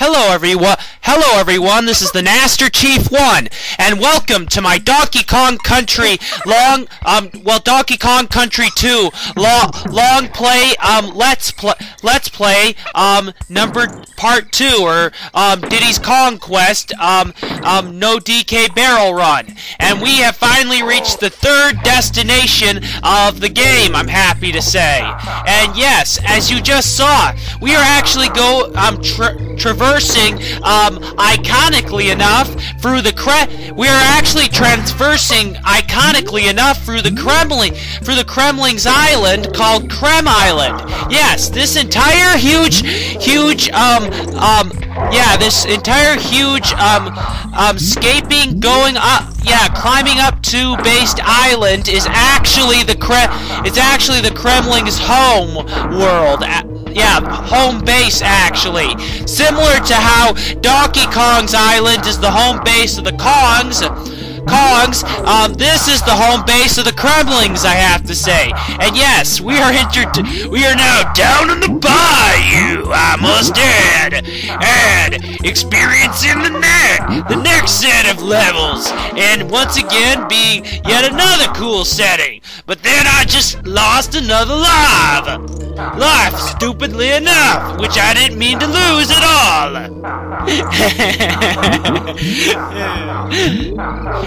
Hello everyone, this is the Master Chief 1, and welcome to my Donkey Kong Country Donkey Kong Country 2 Longplay Let's Play Part 2, or Diddy's Conquest No DK Barrel Run. And we have finally reached the third destination of the game, I'm happy to say. And yes, as you just saw, we are actually traversing iconically enough through the Kremling's island called Krem Island. Yes, this entire climbing up to based island is actually the Kremling's home world. Home base, actually. Similar to how Donkey Kong's island is the home base of the Kongs, this is the home base of the Kremlings, I have to say. And yes, we are now down in the bayou, I must add, and experiencing the next set of levels, and once again being yet another cool setting. But then I just lost another life, stupidly enough, which I didn't mean to lose at all.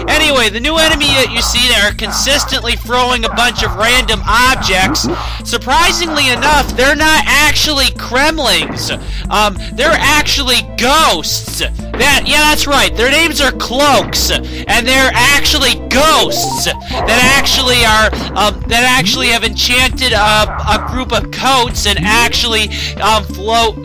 Anyway, the new enemy that you see there are consistently throwing a bunch of random objects. Surprisingly enough, they're not actually Kremlings. They're actually ghosts. That's right. Their names are Cloaks, and they're actually ghosts that actually have enchanted a group of coats and actually float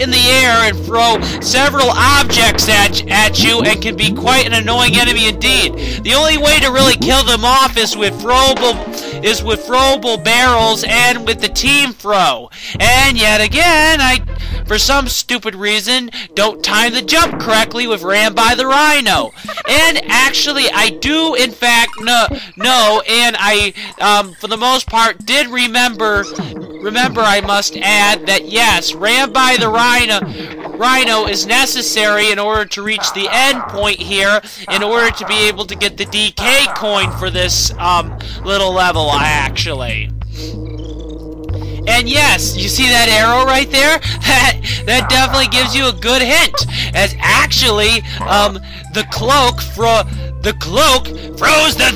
in the air and throw several objects at you, and can be quite an annoying enemy indeed. The only way to really kill them off is with throwable barrels and with the team throw. And yet again, for some stupid reason, don't time the jump correctly with Ram by the Rhino. And actually, I do in fact know, and I, for the most part, did remember, I must add, that yes, Ram by the Rhino is necessary in order to reach the end point here, in order to be able to get the DK coin for this little level, actually. And yes, you see that arrow right there? That definitely gives you a good hint, as actually the cloak throws the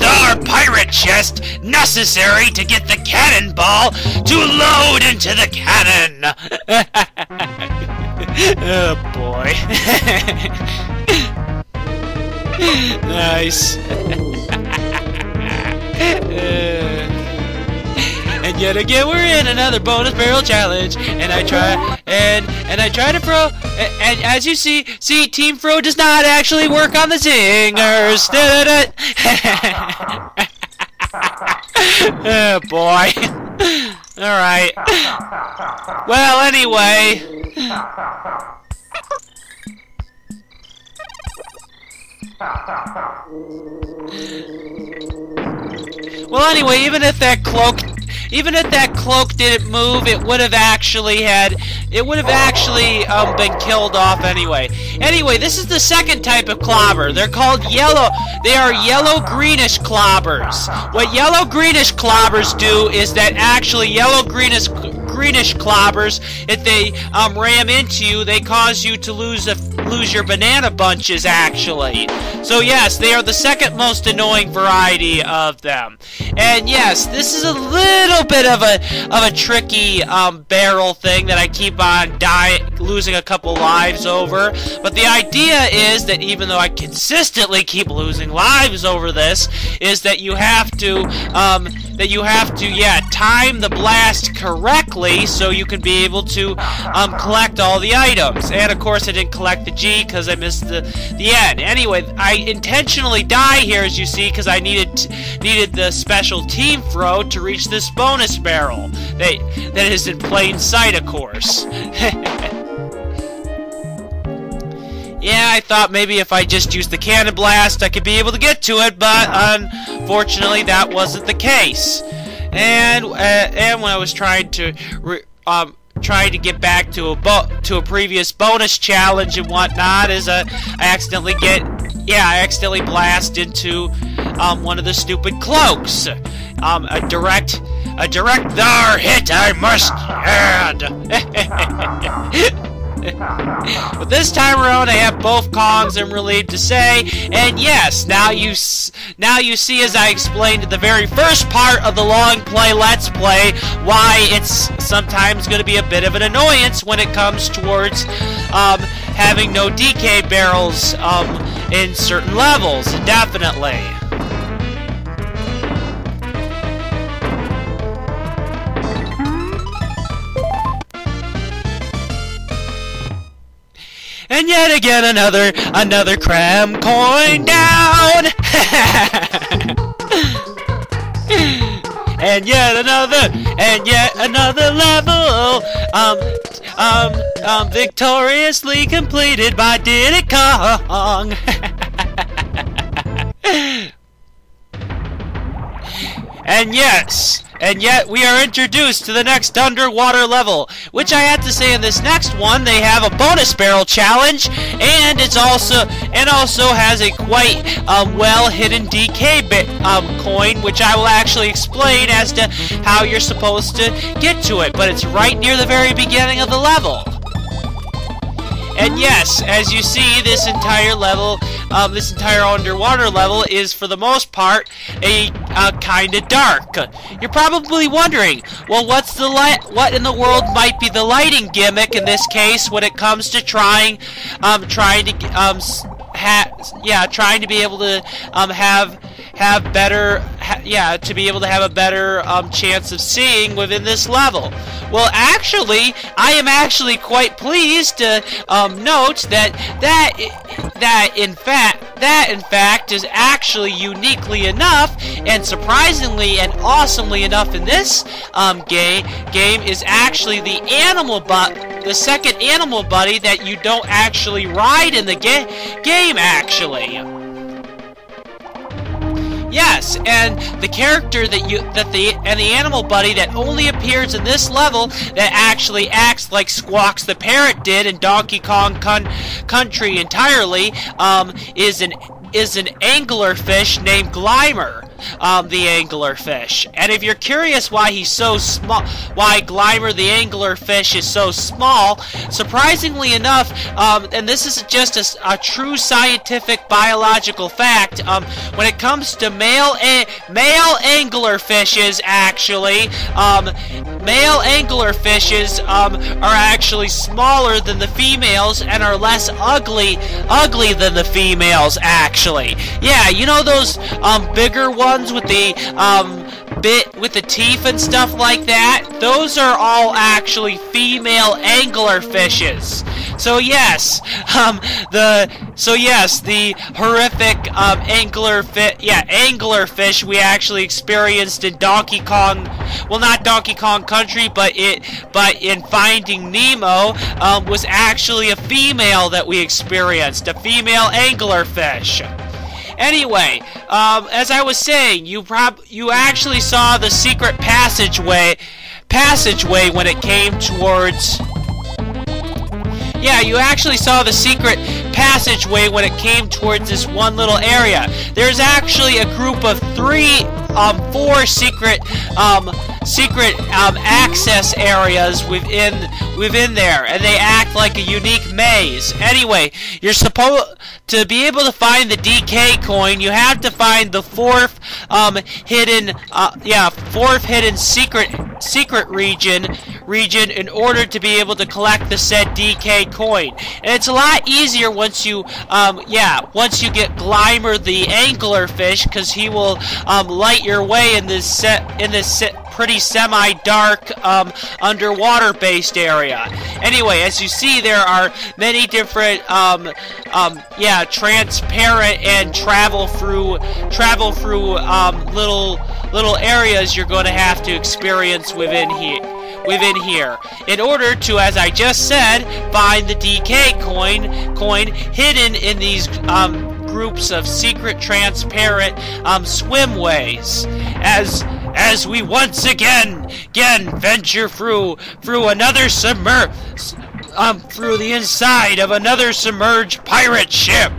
pirate chest necessary to get the cannonball to load into the cannon. Oh boy. Nice. And yet again, we're in another bonus barrel challenge, and I try to throw, and as you see, team throw does not actually work on the zingers. Oh boy. All right. Well, anyway. Well, anyway, even if that cloak didn't move, it would have actually been killed off anyway. Anyway, this is the second type of clobber. They're called yellow. They are yellow-greenish clobbers. What yellow-greenish clobbers do is that actually yellow-greenish clobbers, if they ram into you, they cause you to lose your banana bunches, actually. So yes, they are the second most annoying variety of them. And yes, this is a little bit of a tricky barrel thing that I keep on losing a couple lives over. But the idea is that even though I consistently keep losing lives over this, is that you have to time the blast correctly so you can be able to collect all the items. And of course, I didn't collect the G because I missed the end. Anyway, I intentionally die here, as you see, because I needed the special team throw to reach this bonus barrel. That is in plain sight, of course. Yeah, I thought maybe if I just used the cannon blast, I could be able to get to it, but unfortunately, that wasn't the case. And when I was trying to get back to a previous bonus challenge and whatnot, as I accidentally blast into one of the stupid cloaks. A direct hit I must add. But this time around, I have both Kongs, I'm relieved to say. And yes, now you see, as I explained at the very first part of the Longplay Let's Play, why it's sometimes going to be a bit of an annoyance when it comes towards having no DK barrels in certain levels, definitely. And yet again, another cram coin down. and yet another level, victoriously completed by Diddy Kong. And yet we are introduced to the next underwater level, which I have to say in this next one they have a bonus barrel challenge, and it's also has a quite well hidden DK coin, which I will actually explain as to how you're supposed to get to it, but it's right near the very beginning of the level. And yes, as you see, this entire level, this entire underwater level is, for the most part, a kind of dark. You're probably wondering, well, what in the world might be the lighting gimmick in this case when it comes to trying to be able to have a better chance of seeing within this level. Well, actually, I am actually quite pleased to note that in fact is actually uniquely enough and surprisingly and awesomely enough in this game is actually the second animal buddy that you don't actually ride in the game actually. Yes, and the character the animal buddy that only appears in this level that actually acts like Squawks the Parrot did in Donkey Kong Country entirely is an anglerfish named Glimmer. The anglerfish. And if you're curious why he's so small, why Glimmer the anglerfish is so small, surprisingly enough, and this is just a true scientific biological fact, when it comes to male anglerfishes, actually, male anglerfishes are actually smaller than the females and are less ugly than the females, actually. Yeah, you know those bigger ones with the teeth and stuff like that? Those are all actually female anglerfishes. So yes, the horrific anglerfish we actually experienced in Donkey Kong, well, not Donkey Kong Country, but in Finding Nemo, was actually a female that we experienced, a female anglerfish. Anyway, as I was saying, you actually saw the secret passageway when it came towards. Yeah, you actually saw the secret passageway when it came towards this one little area. There's actually a group of four secret access areas within there, and they act like a unique maze. Anyway, you're supposed to be able to find the DK coin. You have to find the fourth hidden secret region in order to be able to collect the said DK coin. And it's a lot easier once you get Glimmer the anglerfish, because he will light your way in this pretty semi-dark underwater-based area. Anyway, as you see, there are many different transparent and travel through little areas you're going to have to experience within here in order to, as I just said, find the DK coin hidden in these groups of secret transparent swimways. as we once again venture through another through the inside of another submerged pirate ship.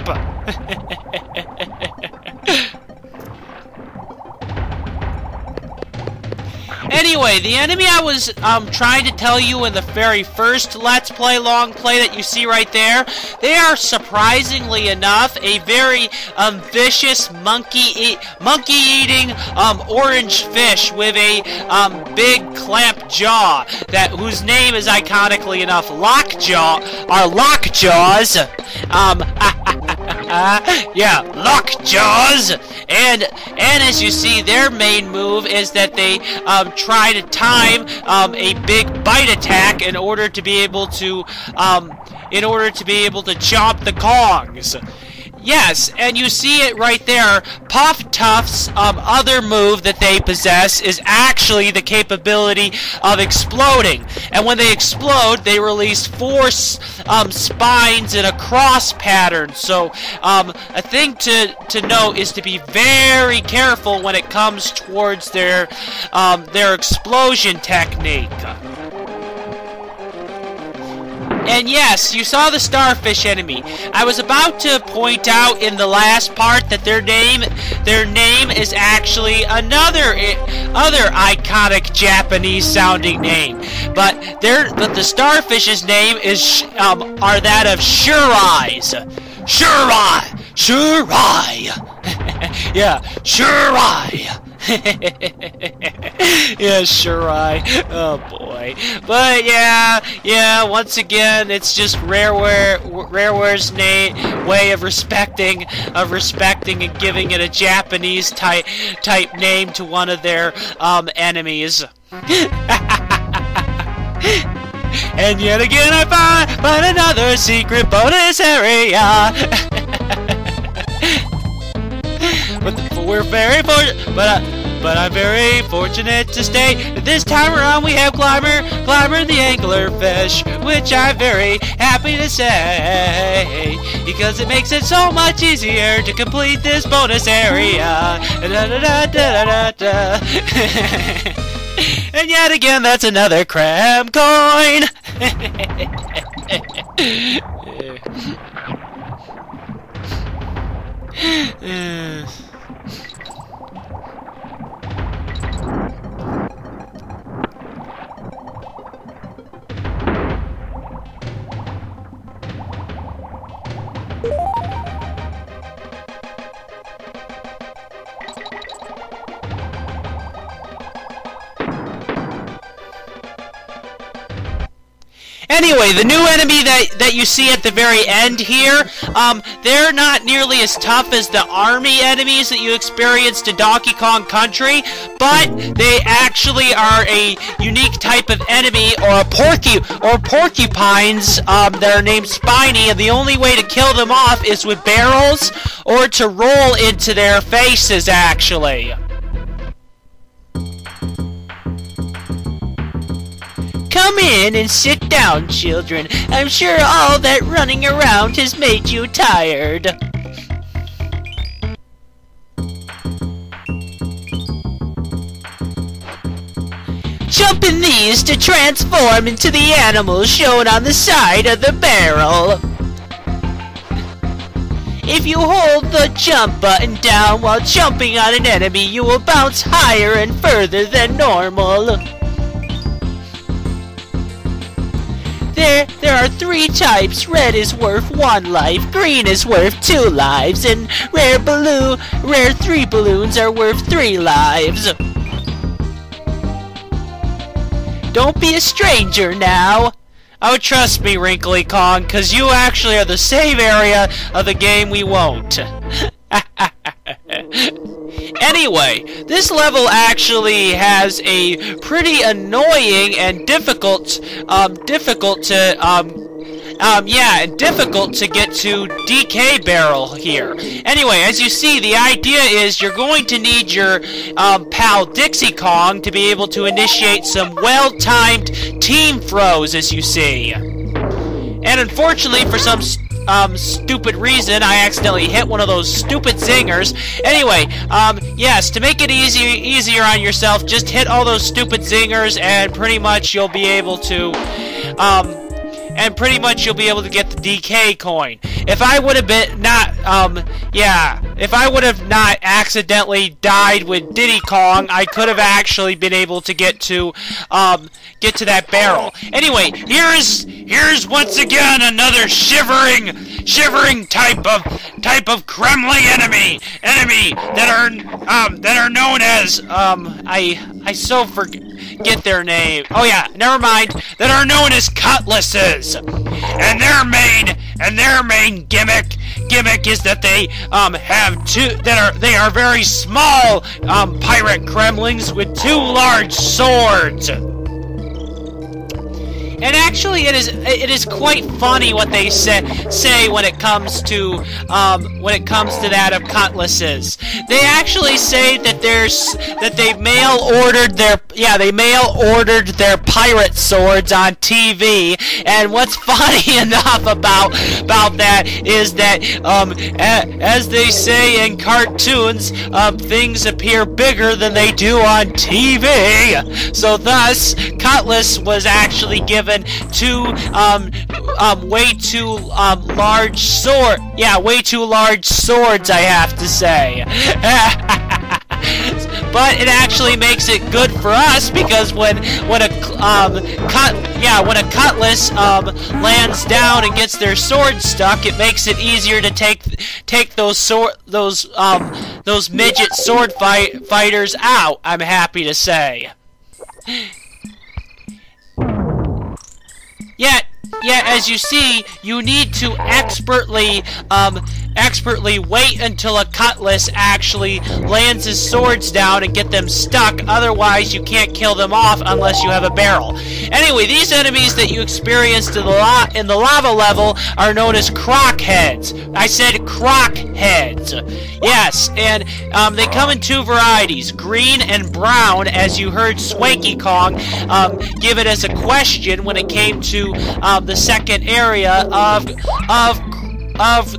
Anyway, the enemy I was trying to tell you in the very first Let's Play Long Play that you see right there, they are surprisingly enough a very vicious monkey-eating orange fish with a big clamp jaw whose name is iconically enough Lockjaw or Lockjaws. Yeah, Lockjaws. And as you see, their main move is that they try to time a big bite attack in order to be able to chomp the Kongs. Yes, and you see it right there. Puff Tuff's other move that they possess is actually the capability of exploding. And when they explode, they release 4 spines in a cross pattern. So a thing to note is to be very careful when it comes towards their explosion technique. And yes, you saw the starfish enemy. I was about to point out in the last part that their name is actually other iconic Japanese sounding name. But the starfish's name is are that of Shurais. Shurai. Yeah, Shurai. Yeah, Shurai. Oh boy. But yeah, once again, it's just Rareware's way of respecting and giving it a Japanese type name to one of their enemies. And yet again I find another secret bonus area. But I'm very fortunate to state that this time around we have Glimmer the anglerfish, which I'm very happy to say, because it makes it so much easier to complete this bonus area. And yet again, that's another crab coin. Anyway, the new enemy that you see at the very end here, they're not nearly as tough as the army enemies that you experienced in Donkey Kong Country, but they actually are a unique type of enemy, or porcupines that are named Spiny, and the only way to kill them off is with barrels or to roll into their faces, actually. Come in and sit down, children. I'm sure all that running around has made you tired. Jump in these to transform into the animals shown on the side of the barrel. If you hold the jump button down while jumping on an enemy, you will bounce higher and further than normal. There are 3 types. Red is worth 1 life, green is worth 2 lives, and rare 3 balloons are worth 3 lives. Don't be a stranger now. Oh, trust me, Wrinkly Kong, cause you actually are the same area of the game we won't. Anyway, this level actually has a pretty annoying and difficult to get to DK barrel here. Anyway, as you see, the idea is you're going to need your pal Dixie Kong to be able to initiate some well-timed team throws, as you see. And unfortunately, for some stupid reason, I accidentally hit one of those stupid zingers. Anyway, yes, to make it easier on yourself, just hit all those stupid zingers, and pretty much you'll be able to, get the DK coin. If I would have been if I would have not accidentally died with Diddy Kong, I could have actually been able to get to that barrel. Anyway, here's once again another shivering type of Kremling enemy that are known as I so forget their name. Oh yeah, never mind. That are known as cutlasses. And their main gimmick is that they they are very small pirate Kremlings with 2 large swords. And actually, it is quite funny what they say when it comes to that of cutlasses. They actually say that they mail ordered their pirate swords on TV. And what's funny enough about that is that as they say in cartoons, things appear bigger than they do on TV. So thus, Cutlass was actually given way too large swords, I have to say. But it actually makes it good for us, because when a cutlass lands down and gets their sword stuck, it makes it easier to take those midget sword fighters out, I'm happy to say. Yet, as you see, you need to expertly wait until a cutlass actually lands his swords down and get them stuck. Otherwise, you can't kill them off unless you have a barrel. Anyway, these enemies that you experienced in the lava level are known as crockheads. I said crockheads. Yes, and they come in 2 varieties, green and brown, as you heard Swanky Kong give it as a question when it came to the second area of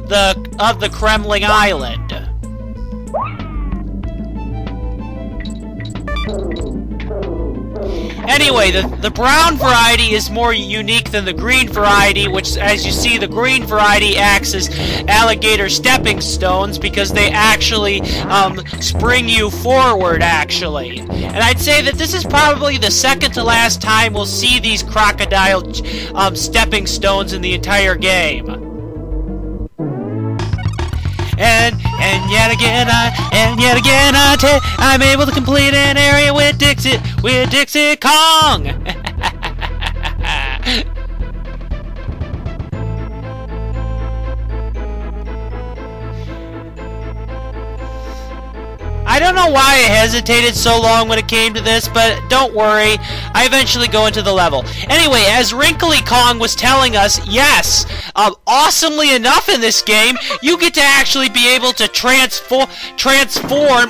the Kremling Island. Anyway, the brown variety is more unique than the green variety, which, as you see, the green variety acts as alligator stepping stones because they actually spring you forward, actually. And I'd say that this is probably the second to last time we'll see these crocodile stepping stones in the entire game. And yet again I'm able to complete an area with Dixie Kong. I don't know why I hesitated so long when it came to this, but don't worry, I eventually go into the level. Anyway, as Wrinkly Kong was telling us, yes, awesomely enough in this game, you get to actually be able to transform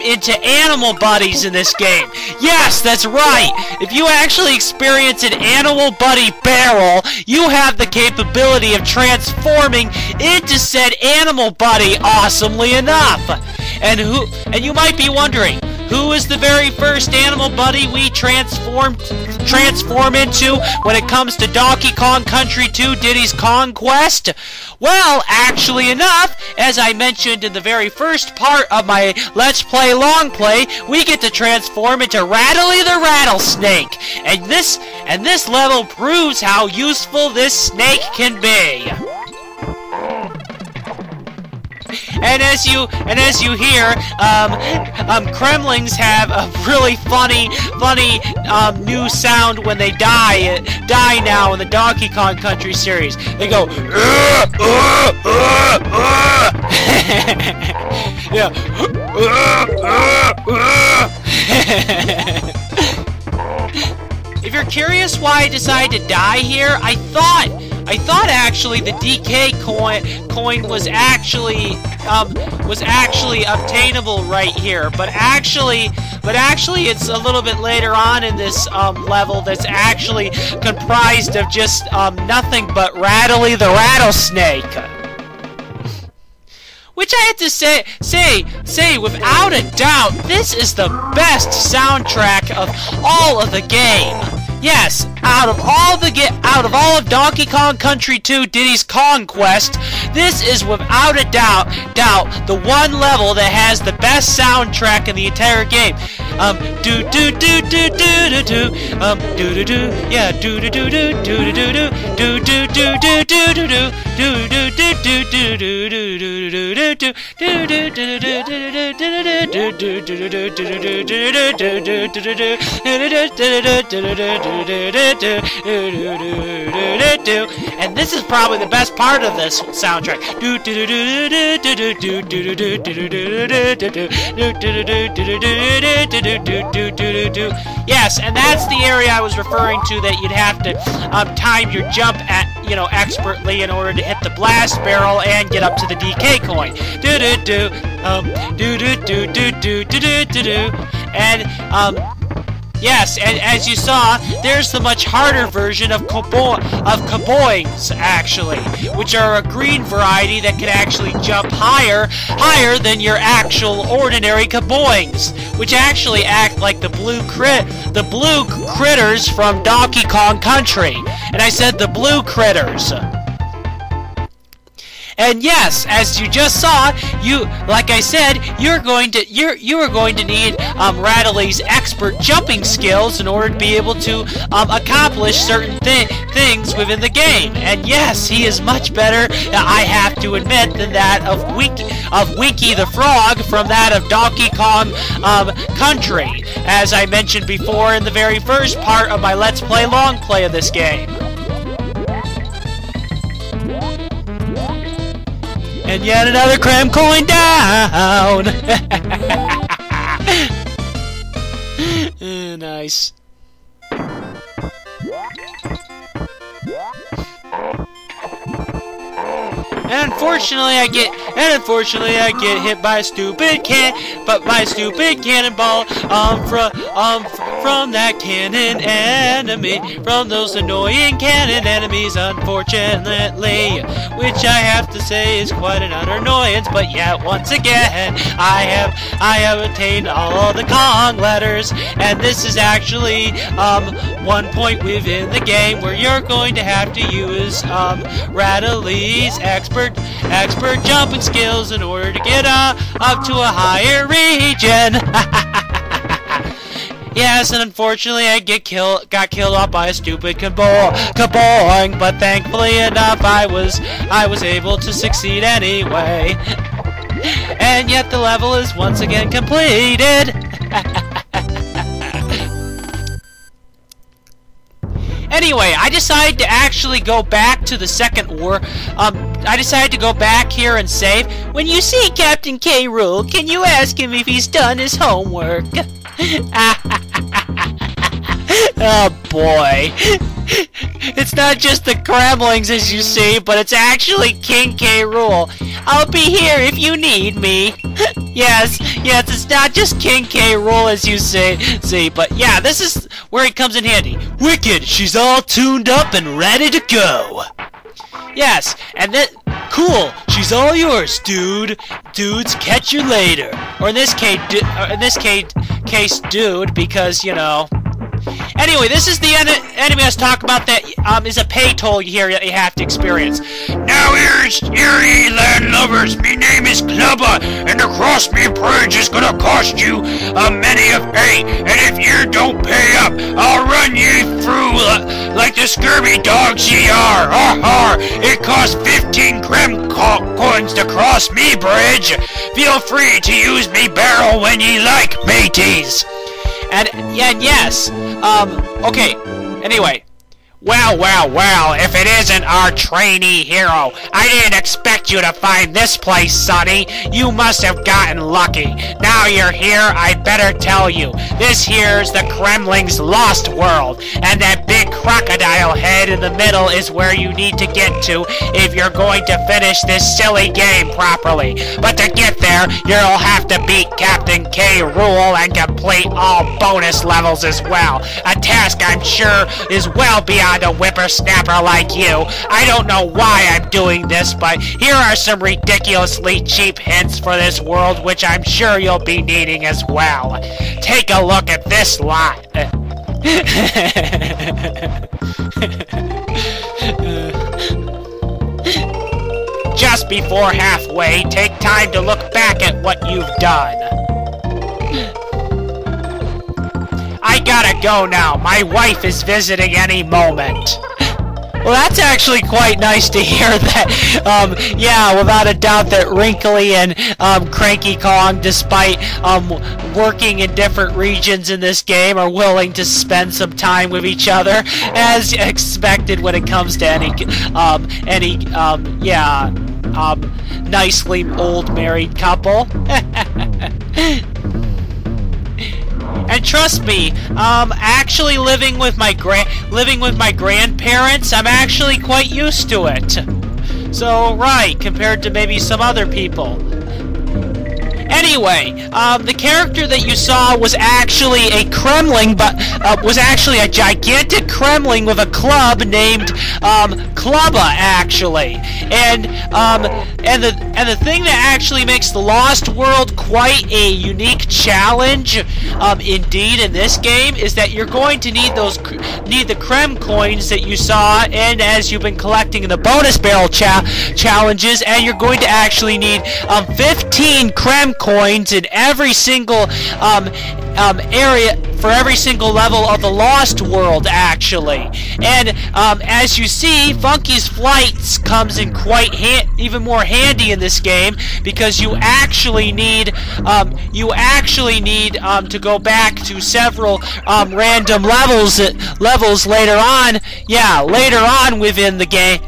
into animal buddies in this game. Yes, that's right. If you actually experience an animal buddy barrel, you have the capability of transforming into said animal buddy, awesomely enough. And you might be wondering, who is the very first animal buddy we transform into when it comes to Donkey Kong Country 2 Diddy's Conquest? Well, actually enough, as I mentioned in the very first part of my Let's Play Longplay, we get to transform into Rattly the Rattlesnake. And this level proves how useful this snake can be. And as you hear, Kremlings have a really funny new sound when they die now in the Donkey Kong Country series. They go, yeah. If you're curious why I decided to die here, I thought actually the DK coin was actually obtainable right here, but actually it's a little bit later on in this level that's actually comprised of just nothing but Rattly the Rattlesnake. which I have to say without a doubt, this is the best soundtrack of all of the game. Yes, out of all of Donkey Kong Country 2 Diddy's Conquest, this is without a doubt the one level that has the best soundtrack in the entire game. Do do do do do do do do do do, yeah, do do do do do do do do do do do do do do do do do do. And this is probably the best part of this soundtrack. Yes, and that's the area I was referring to that you'd have to time your jump at, expertly in order to hit the blast barrel and get up to the DK coin. And yes, and as you saw, there's the much harder version of kaboings, actually, which are a green variety that can actually jump higher than your actual ordinary kaboings, which actually act like the blue critters from Donkey Kong Country. And I said the blue critters. And yes, as you just saw, like I said, you are going to need Rattly's expert jumping skills in order to be able to accomplish certain things within the game. And yes, he is much better, I have to admit, than that of Winky the Frog from that of Donkey Kong Country, as I mentioned before in the very first part of my Let's Play Longplay of this game. And yet another cram coin down! Nice. And unfortunately I get hit by a stupid cannonball from that cannon enemy, from those annoying cannon enemies, unfortunately, which I have to say is quite an utter annoyance. But yet once again I have attained all the Kong letters, and this is actually one point within the game where you're going to have to use Rattly's expert jumping skills in order to get up to a higher region. Yes, and unfortunately I got killed off by a stupid kaboing, but thankfully enough I was able to succeed anyway. And yet the level is once again completed. Anyway, I decided to actually go back to the second war. I decided to go back here and save. When you see Captain K. Rool, can you ask him if he's done his homework? Oh boy. It's not just the Kremlings as you see, but it's actually King K. Rool. I'll be here if you need me. Yes, it's not just King K. Rool as you see, but yeah, this is where it comes in handy. Wicked, she's all tuned up and ready to go. Yes, and then cool, she's all yours, dude. Dudes, catch you later. Or in this case, dude, because Anyway, this is the enemy I was talking about that is a pay toll here that you have to experience. Now here's ye land lovers, me name is Clubber, and to cross me bridge is gonna cost you a many of eight, and if you don't pay up, I'll run ye through like the scurvy dogs ye are. It costs 15 Krem coins to cross me bridge. Feel free to use me barrel when ye like, mateys. And yes, okay, anyway. Well, if it isn't our trainee hero. I didn't expect you to find this place, Sonny. You must have gotten lucky. Now you're here, I'd better tell you. This here's the Kremling's Lost World, and that big crocodile head in the middle is where you need to get to if you're going to finish this silly game properly. But to get there, you'll have to beat Captain K. Rool and complete all bonus levels as well. A task I'm sure is well beyond beyond a whippersnapper like you. I don't know why I'm doing this, but here are some ridiculously cheap hints for this world, which I'm sure you'll be needing as well. Take a look at this lot. Just before halfway, take time to look back at what you've done. I gotta go now. My wife is visiting any moment. Well, that's actually quite nice to hear that, yeah, without a doubt that Wrinkly and, Cranky Kong, despite, working in different regions in this game, are willing to spend some time with each other, as expected when it comes to any nicely old married couple. And trust me, actually living with my grandparents, I'm actually quite used to it. So, right, compared to maybe some other people. Anyway, the character that you saw was actually a Kremling, but was actually a gigantic Kremling with a club named Klubba, actually. And the thing that actually makes the Lost World quite a unique challenge, indeed, in this game, is that you're going to need the Krem coins that you saw, and as you've been collecting in the bonus barrel challenges, and you're going to actually need 15 Krem coins in every single area for every single level of the Lost World, actually. And as you see, Funky's Flights comes in quite even more handy in this game, because you actually need to go back to several random levels later on. Yeah, later on within the game.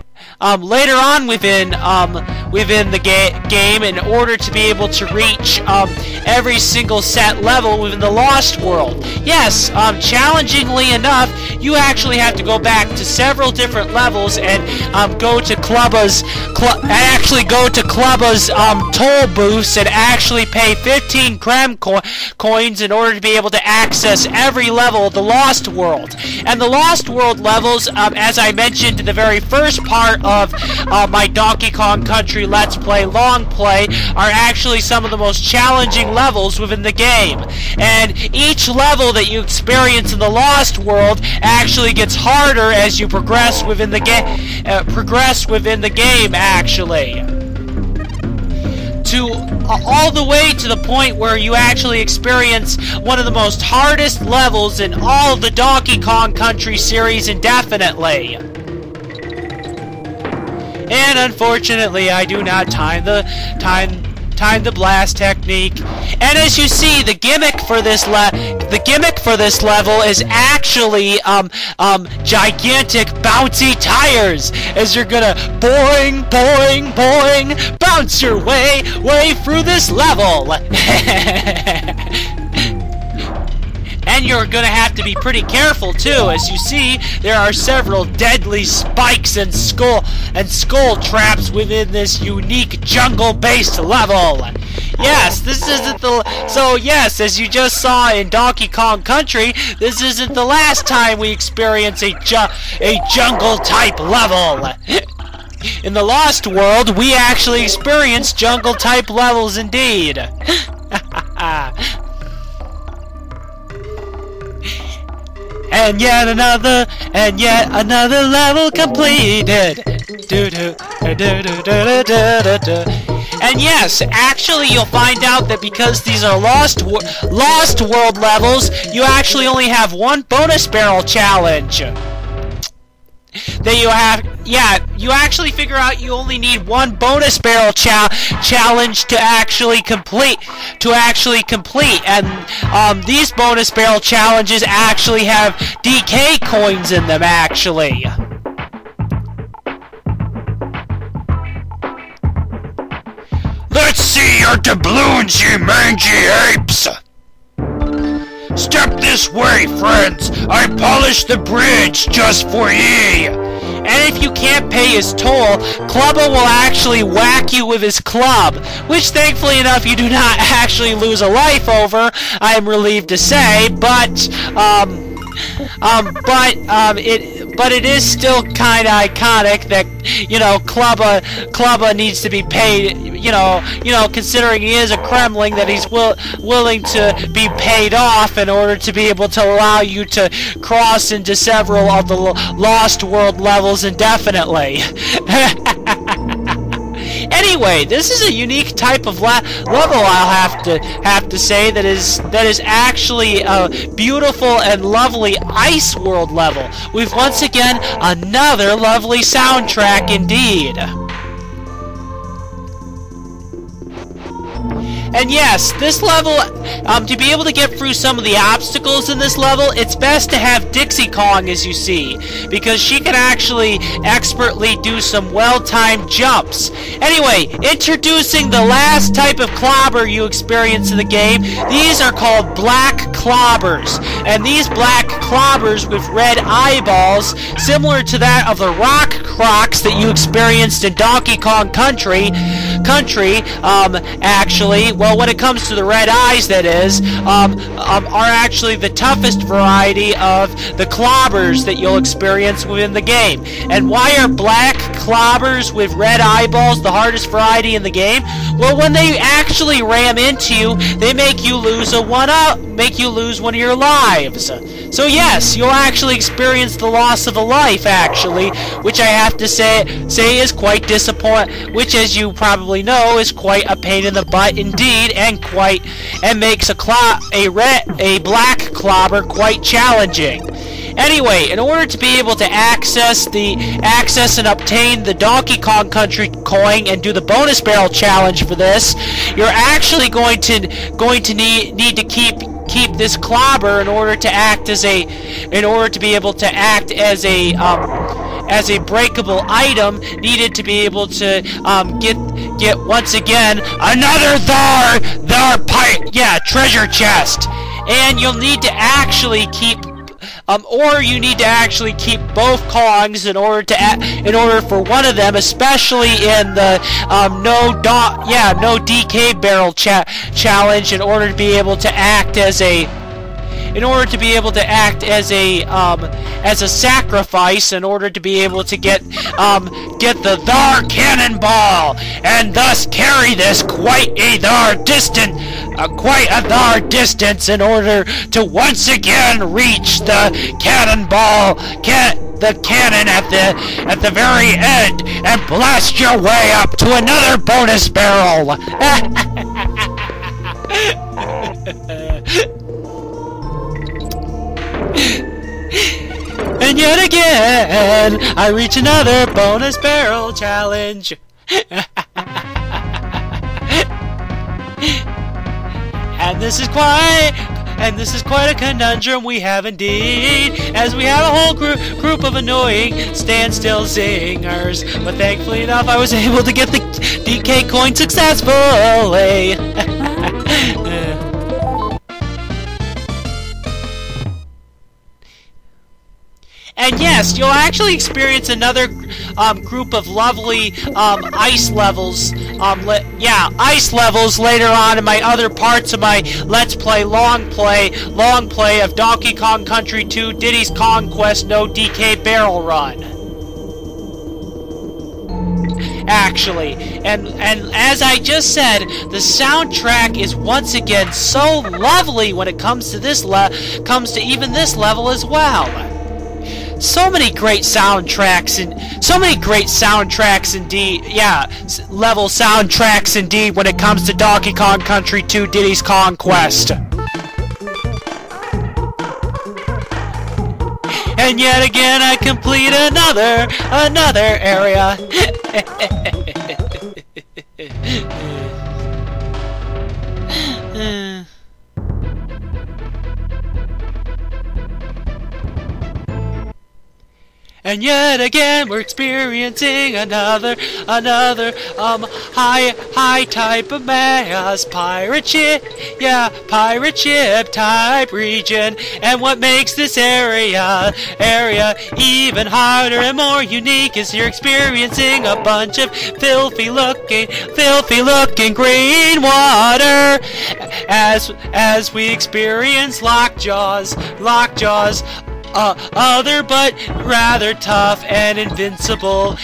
Within the game, in order to be able to reach every single set level within the Lost World. Yes, challengingly enough, you actually have to go back to several different levels and go to Klubba's toll booths and actually pay 15 Krem coins in order to be able to access every level of the Lost World. And the Lost World levels, as I mentioned in the very first part of my Donkey Kong Country Let's Play Longplay, are actually some of the most challenging levels within the game. And each level that you experience in the Lost World actually gets harder as you progress within the game. Actually, all the way to the point where you actually experience one of the most hardest levels in all of the Donkey Kong Country series indefinitely. And unfortunately, I do not time the blast technique. And as you see, the gimmick for this level is actually gigantic bouncy tires, as you're gonna boing, boing, boing, bounce your way through this level. And you're gonna have to be pretty careful too. As you see, there are several deadly spikes and skull traps within this unique jungle-based level. Yes, this isn't yes, as you just saw in Donkey Kong Country, this isn't the last time we experience a jungle-type level. In the Lost World, we actually experience jungle-type levels indeed. And yet another level completed. And yes, actually you'll find out that because these are Lost World levels, you actually only have one bonus barrel challenge. You actually figure out you only need one bonus barrel challenge to actually complete. And these bonus barrel challenges actually have DK coins in them, actually. Let's see your doubloons, ye mangy apes! Step this way, friends! I polished the bridge just for ye! And if you can't pay his toll, Klubba will actually whack you with his club, which thankfully enough you do not actually lose a life over, I am relieved to say, but but it is still kind of iconic that, you know, Clubba needs to be paid, you know, considering he is a Kremling, that he's willing to be paid off in order to be able to allow you to cross into several of the Lost World levels indefinitely. Anyway, this is a unique type of level, I'll have to say, that is actually a beautiful and lovely ice world level, with once again another lovely soundtrack indeed. And yes, this level, to be able to get through some of the obstacles in this level, it's best to have Dixie Kong, as you see, because she can actually expertly do some well-timed jumps. Anyway, introducing the last type of clobber you experience in the game. These are called black clobbers, and these black clobbers with red eyeballs, similar to that of the rock crocs that you experienced in Donkey Kong Country, actually, well, when it comes to the red eyes, that is, are actually the toughest variety of the clobbers that you'll experience within the game. And why are black clobbers with red eyeballs the hardest variety in the game? Well, when they actually ram into you, they make you lose one of your lives. So yes, you'll actually experience the loss of a life, actually, which I have to say is quite disappointing, which, as you probably know, is quite a pain in the butt indeed, and makes a black clobber quite challenging. Anyway, in order to be able to access and obtain the Donkey Kong Country coin and do the bonus barrel challenge for this, you're actually going to need to keep this clobber in order to be able to act as a breakable item, needed to be able to get once again another treasure chest. And you'll need to actually keep keep both Kongs in order for one of them, especially in the no DK barrel challenge, in order to be able to act as a sacrifice, in order to be able to get the Thar cannonball, and thus carry this quite a Thar distance in order to once again reach the cannonball, the cannon at the very end, and blast your way up to another bonus barrel. And yet again, I reach another bonus barrel challenge. And this is quite a conundrum we have indeed, as we have a whole group of annoying standstill zingers. But thankfully enough, I was able to get the DK coin successfully. And yes, you'll actually experience another group of lovely ice levels. Ice levels later on in my other parts of my Let's Play Longplay of Donkey Kong Country 2 Diddy's Conquest No DK Barrel Run. Actually, and as I just said, the soundtrack is once again so lovely when it comes to even this level as well. So many great soundtracks indeed. Yeah, level soundtracks indeed when it comes to Donkey Kong Country 2 Diddy's Conquest. And yet again, I complete another area. And yet again, we're experiencing another high type of mass pirate ship type region. And what makes this area even harder and more unique is you're experiencing a bunch of filthy looking green water as we experience lockjaws other but rather tough and invincible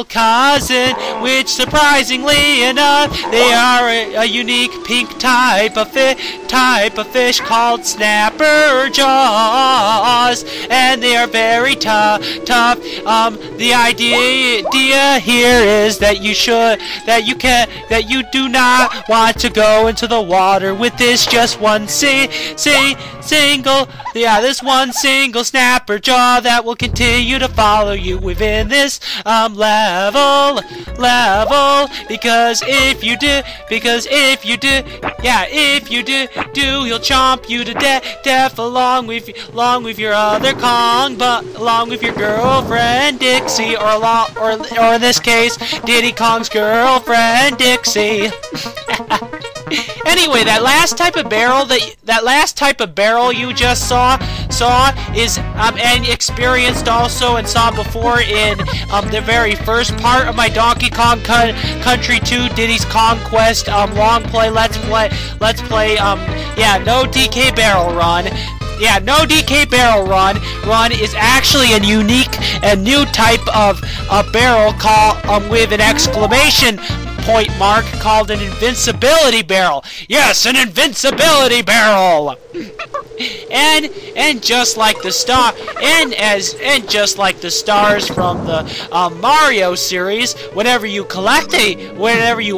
cousin, which surprisingly enough, they are a unique pink type of fish called snapper jaws, and they are very tough. The idea here is that you do not want to go into the water with this just one this one single snapper jaw that will continue to follow you within this level, because if you do, he'll chomp you to death along with your other Kong, but along with your girlfriend Dixie, or in this case, Diddy Kong's girlfriend Dixie. Anyway, that last type of barrel you just saw is and experienced also and saw before in the very first part of my Donkey Kong Country 2 Diddy's Conquest Longplay Let's Play no DK Barrel Run. Yeah, no DK Barrel Run is actually a unique and new type of barrel called with an exclamation point mark called an invincibility barrel. Yes, an invincibility barrel. and just like the stars from the Mario series, whenever you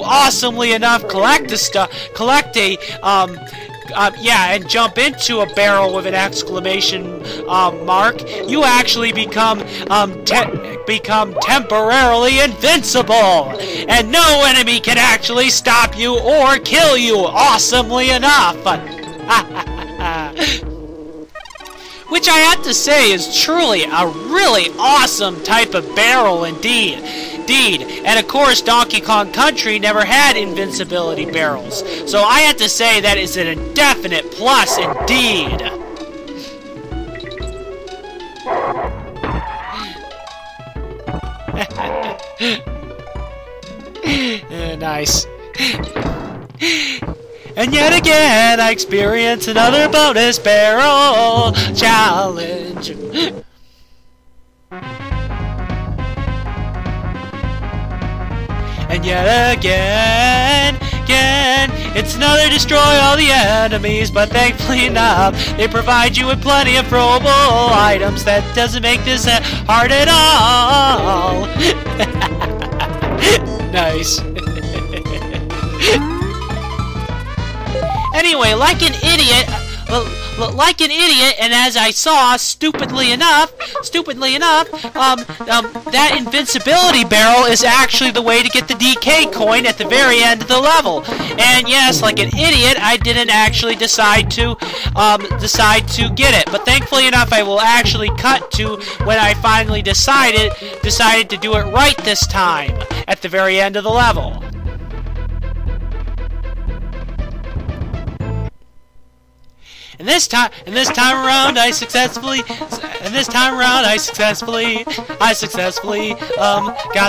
awesomely enough and jump into a barrel with an exclamation mark, you actually become temporarily invincible, and no enemy can actually stop you or kill you awesomely enough. Which I have to say is truly a really awesome type of barrel indeed. And of course, Donkey Kong Country never had invincibility barrels, so I have to say that is an indefinite plus indeed. Nice. And yet again, I experience another bonus barrel challenge. And yet again, it's another destroy all the enemies, but thankfully enough, they provide you with plenty of throwable items. That doesn't make this hard at all. Nice. Anyway, like an idiot, and as I saw, stupidly enough, that invincibility barrel is actually the way to get the DK coin at the very end of the level. And yes, like an idiot, I didn't actually decide to get it. But thankfully enough, I will actually cut to when I finally decided to do it right this time at the very end of the level. And this time around, I successfully got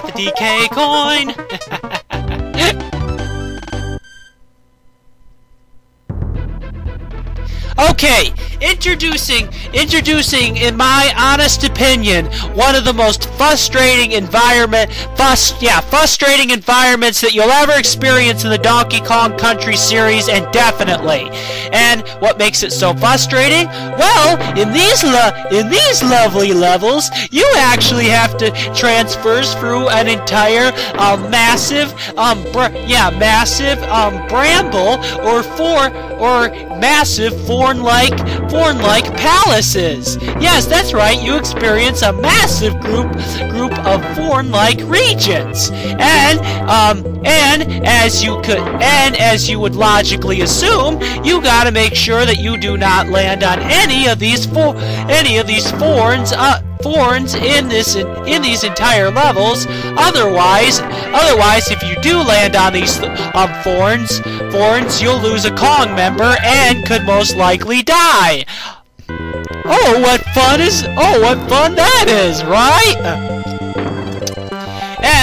the DK coin. Okay, introducing, in my honest opinion, one of the most frustrating environments that you'll ever experience in the Donkey Kong Country series, indefinitely. And what makes it so frustrating? Well, in these lovely levels, you actually have to transfer through an entire massive bramble or massive thorn-like palaces. Yes, that's right. You experience a massive group of thorn-like regions, and as you would logically assume, you gotta make sure that you do not land on any of these thorns in these entire levels. Otherwise, if you do land on these thorns, you'll lose a Kong member and could most likely die. Oh, what fun that is, right?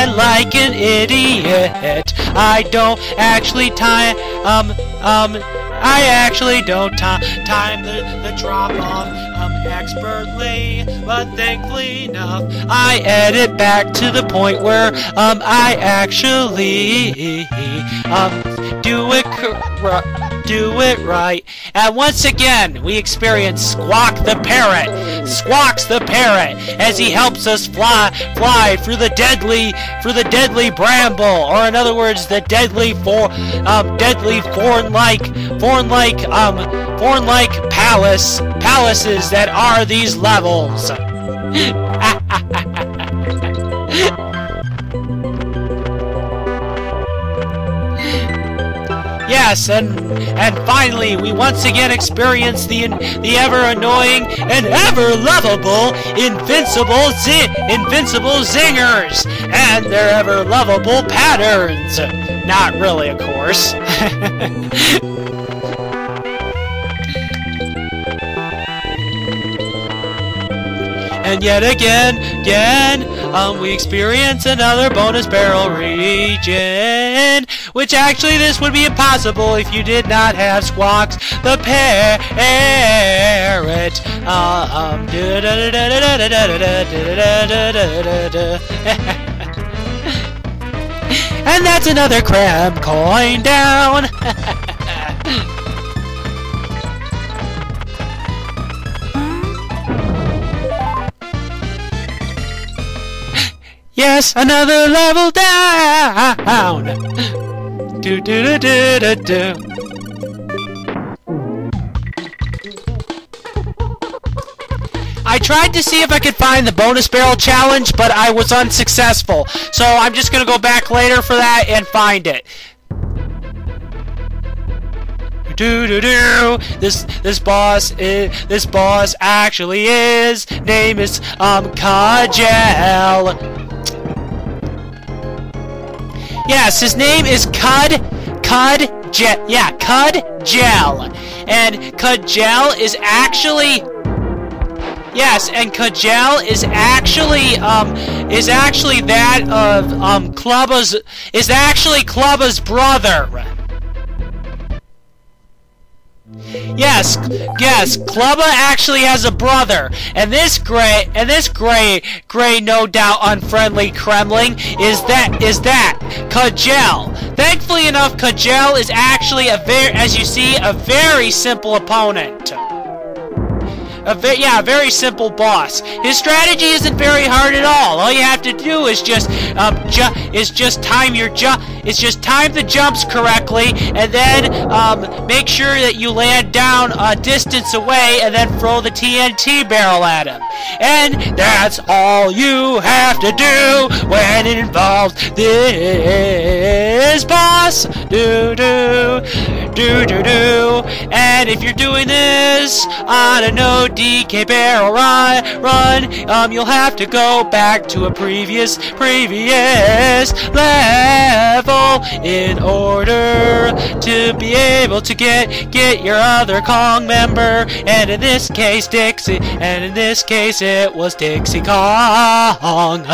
and like an idiot, I don't actually time the drop off expertly, but thankfully enough, I edit back to the point where I actually do it right. And once again, we experience Squawk the Parrot. Squawks the Parrot as he helps us fly through the deadly bramble, or in other words, the deadly foreign-like palaces that are these levels. Yes, and finally, we once again experience the ever annoying and ever lovable invincible zingers and their ever lovable patterns. Not really, of course. And yet again, we experience another bonus barrel region, which actually this would be impossible if you did not have Squawks the Parrot. And that's another cram coin down. Yes, another level down. Do do do do do do. I tried to see if I could find the bonus barrel challenge, but I was unsuccessful. So I'm just gonna go back later for that and find it. Do do do. This boss actually is name is Cudgel. Yes, his name is Cudgel. Yeah, Cudgel. And Cudgel is actually Cudgel is actually that of Clubba's brother. Yes, Clubba actually has a brother, and this gray, no doubt unfriendly Kremling is that Cudgel. Thankfully enough, Cudgel is actually as you see, a very simple opponent. A very simple boss. His strategy isn't very hard at all. All you have to do is just time the jumps correctly, and then make sure that you land down a distance away, and then throw the TNT barrel at him. And that's all you have to do when it involves this boss. Do do do do do. And if you're doing this on a no DK barrel run, you'll have to go back to a previous level in order to be able to get your other Kong member. And in this case, Dixie. And in this case, it was Dixie Kong.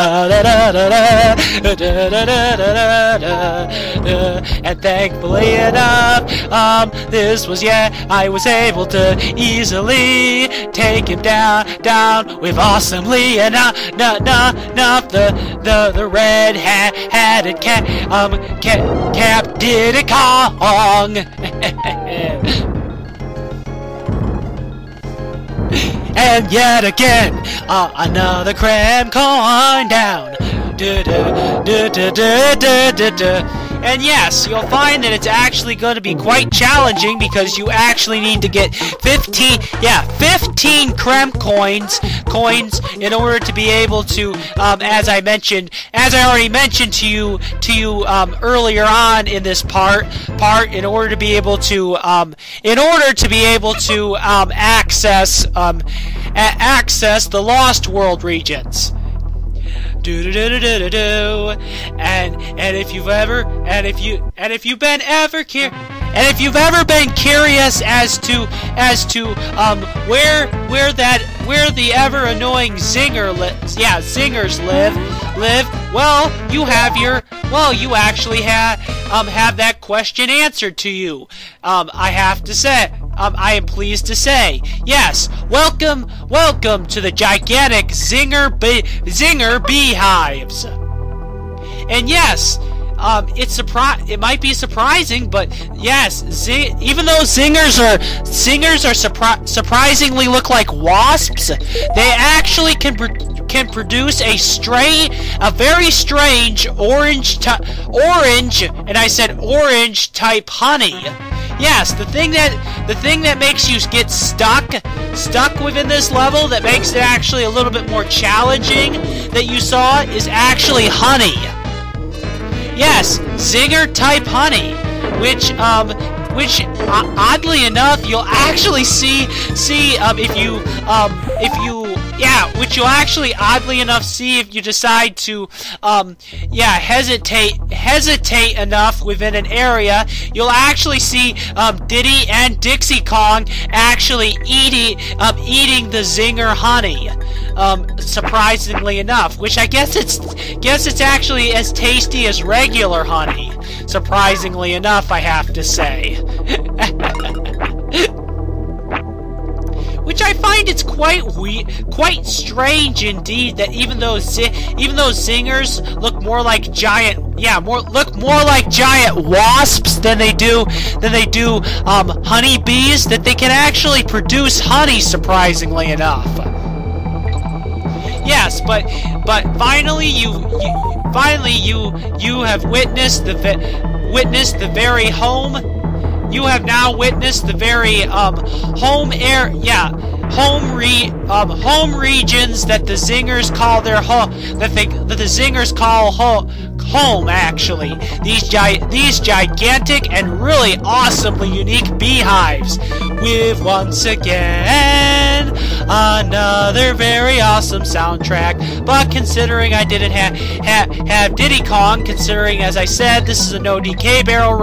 And thankfully enough, I was able to easily take him down with awesomely enough the red-hatted cap Diddy Kong. And yet again, another cram coin down. And yes, you'll find that it's actually going to be quite challenging, because you actually need to get 15 crem coins in order to be able to, as I already mentioned to you earlier on in this part, in order to be able to access the Lost World regions. And if you've ever been curious as to where the ever annoying zingers live, live, well, you actually have that question answered to you. I have to say, I am pleased to say, yes, welcome to the gigantic Zinger beehives. And yes, it might be surprising, but yes, even though zingers surprisingly look like wasps, they actually can produce a very strange orange, and I said orange type honey. Yes, the thing that makes you get stuck within this level, that makes it actually a little bit more challenging that you saw, is actually honey. Yes, zinger type honey, which oddly enough you'll actually see which you'll actually oddly enough see if you decide to hesitate enough within an area. You'll actually see Diddy and Dixie Kong actually eating the zinger honey. Surprisingly enough, which I guess it's actually as tasty as regular honey. Surprisingly enough, I have to say. Which I find it's quite strange indeed that even though zingers look more like giant wasps than they do honeybees, that they can actually produce honey, surprisingly enough. Yes, but finally you have witnessed the very home. You have now witnessed the very home regions that the zingers call their home. That the zingers call home. Actually, these gigantic and really awesomely unique beehives. With once again another very awesome soundtrack. But considering I didn't have Diddy Kong, considering, as I said, this is a no DK barrel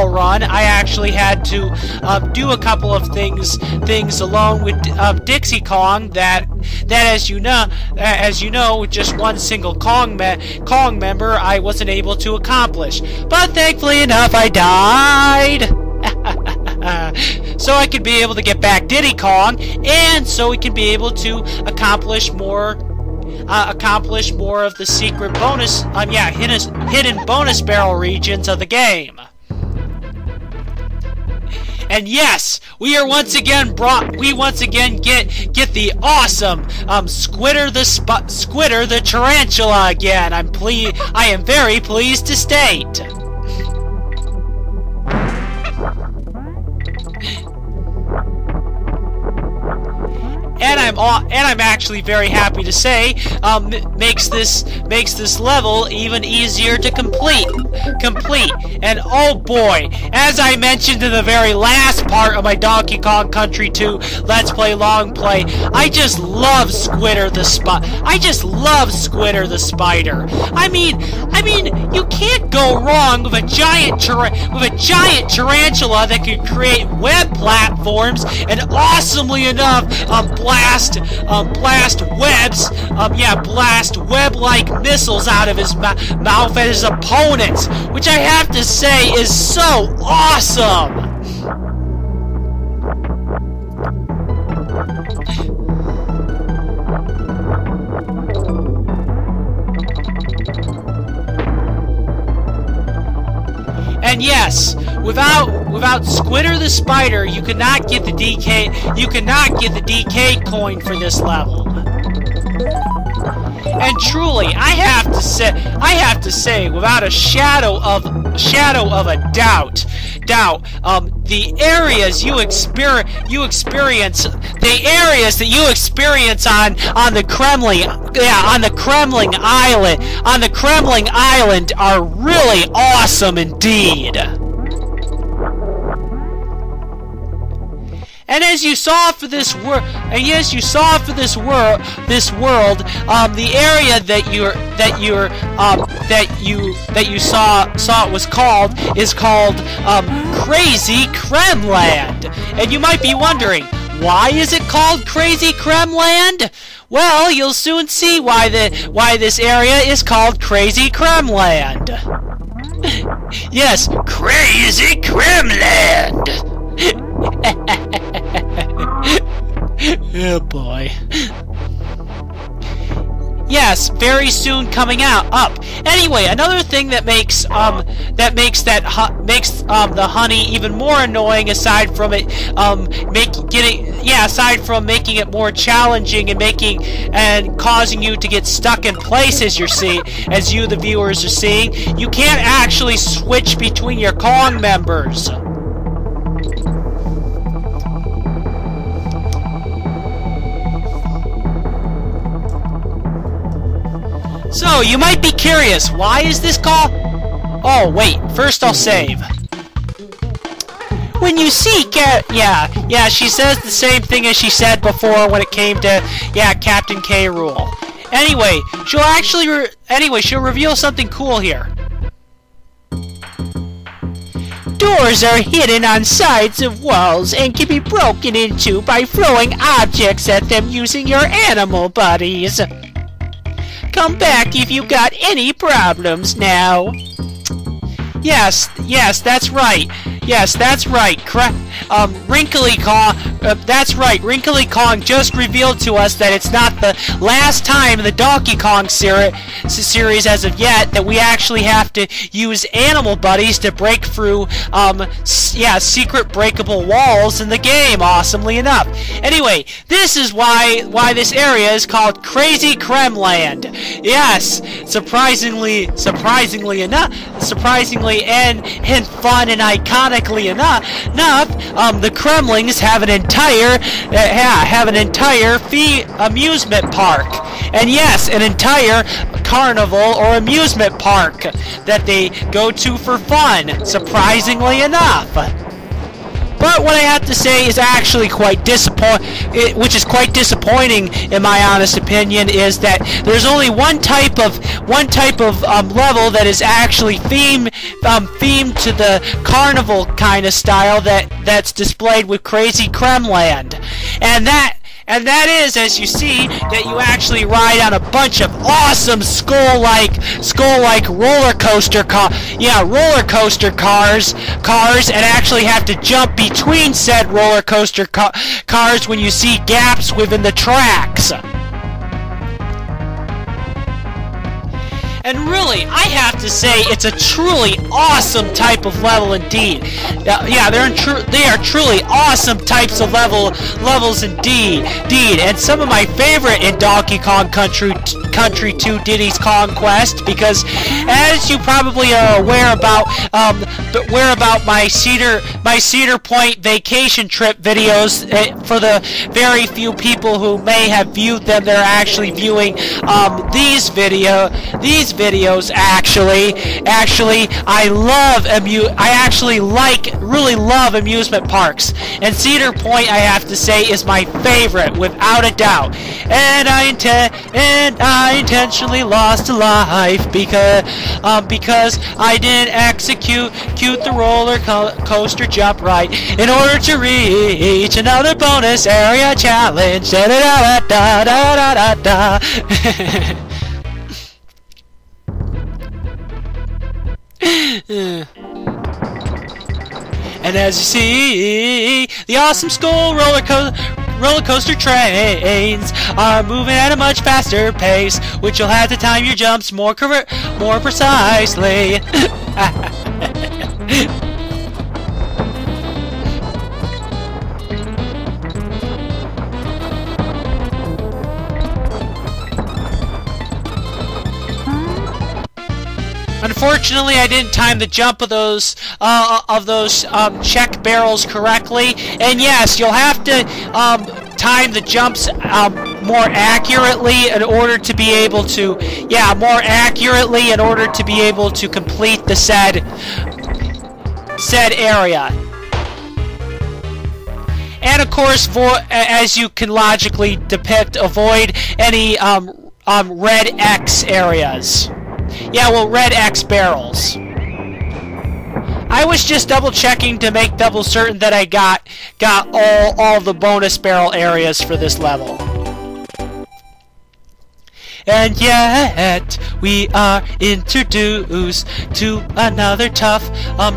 run, I actually had to do a couple of things alone with Dixie Kong that as you know, with just one single Kong member, I wasn't able to accomplish. But thankfully enough, I died. So I could be able to get back Diddy Kong, and so we can be able to accomplish more of the secret bonus, hidden bonus barrel regions of the game. And yes, we once again get the awesome Squitter the Tarantula again. I am very pleased to state. And I'm actually very happy to say, makes this level even easier to complete. And oh boy, as I mentioned in the very last part of my Donkey Kong Country 2 Let's Play Long Play, I just love Squitter the Spider. I mean, you can't go wrong with a giant tarantula that can create web platforms and awesomely enough blast web-like missiles out of his mouth at his opponents, which I have to say is so awesome. And yes, without Squitter the Spider, you cannot get the DK coin for this level. And truly, I have to say, without a shadow of a doubt, the areas you experience on the Kremling Island are really awesome indeed. And as you saw for this world, the area that you saw it was called Crazy Kremland. And you might be wondering, why is it called Crazy Kremland? Well, you'll soon see why this area is called Crazy Kremland. Yes, Crazy Kremland. Oh boy. Yes, very soon coming up. Anyway, another thing that makes the honey even more annoying, aside from it aside from making it more challenging and causing you to get stuck in place, as you the viewers are seeing, you can't actually switch between your Kong members. So, you might be curious, why is this called? Oh, wait, first I'll save. When you see yeah, she says the same thing as she said before when it came to, Captain K. Rool. Anyway, she'll reveal something cool here. Doors are hidden on sides of walls and can be broken into by throwing objects at them using your animal buddies. Come back if you got any problems now. Yes, that's right. Yes, that's right. Wrinkly Kong. That's right. Wrinkly Kong just revealed to us that it's not the last time in the Donkey Kong series as of yet that we actually have to use animal buddies to break through, secret breakable walls in the game. Awesomely enough. Anyway, this is why this area is called Crazy Kremland. Yes, surprisingly and fun and iconically enough, the Kremlings have an entire amusement park, and yes, an entire carnival or amusement park that they go to for fun. Surprisingly enough. But what I have to say is actually quite disappointing in my honest opinion, is that there's only one type of level that is actually themed to the carnival kind of style that's displayed with Crazy Kremland, and that is, as you see, that you actually ride on a bunch of awesome skull-like roller coaster cars, and actually have to jump between said roller coaster cars when you see gaps within the tracks. And really, I have to say, it's a truly awesome type of level indeed. They are truly awesome types of levels indeed. And some of my favorite in Donkey Kong Country 2 Diddy's Kong Quest, because as you probably are aware about my Cedar Point vacation trip videos, for the very few people who may have viewed them, they're actually viewing these videos. Actually, I really love amusement parks, and Cedar Point, I have to say, is my favorite without a doubt. And I intentionally lost a life because I didn't execute the roller coaster jump right in order to reach another bonus area challenge. Da da da da da da da. And as you see, the awesome skull roller coaster trains are moving at a much faster pace, which you'll have to time your jumps more precisely. Unfortunately, I didn't time the jump of those check barrels correctly, and yes, you'll have to time the jumps more accurately in order to be able to complete the said area. And of course, as you can logically depict, avoid any red X areas. Yeah, well, red X barrels. I was just double checking to make double certain that I got all the bonus barrel areas for this level. And yet we are introduced to another tough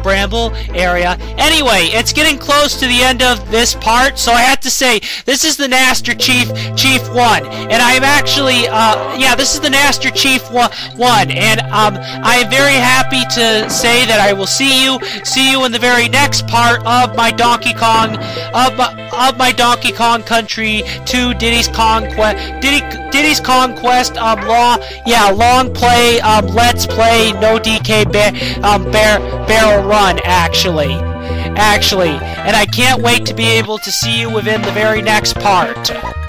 bramble area. Anyway, it's getting close to the end of this part, so I have to say this is the Master Chief 1, and I am actually this is the Master Chief 1, and I am very happy to say that I will see you in the very next part of my Donkey Kong Country 2 Diddy's Conquest long play let's play no DK barrel run actually, and I can't wait to be able to see you within the very next part.